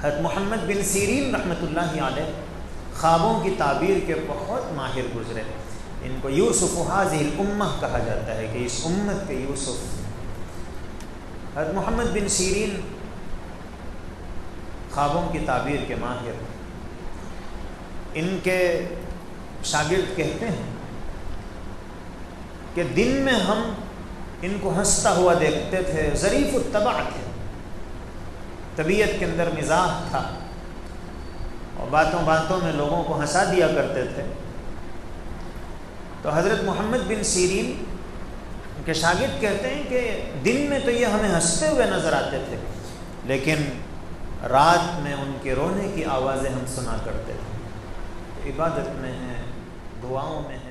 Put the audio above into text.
हज़रत Mohammad bin Sirin रहमतुल्लाहि अलैह ख्वाबों की ताबीर के बहुत माहिर गुजरे। इनको यूसुफ़ हाज़िहिल उम्मह कहा जाता है कि इस उम्मत के यूसुफ़। हज़रत मोहम्मद बिन सीरीन ख्वाबों की ताबीर के माहिर। इनके शागिर्द कहते हैं कि दिन में हम इनको हंसता हुआ देखते थे, ज़रीफ़ तबा थे, तबीयत के अंदर मिजाज था और बातों बातों में लोगों को हंसा दिया करते थे। तो हज़रत मोहम्मद बिन सीरीन के शागिर्द कहते हैं कि दिन में तो ये हमें हंसते हुए नज़र आते थे, लेकिन रात में उनके रोने की आवाज़ें हम सुना करते थे। इबादत में हैं, दुआओं में हैं।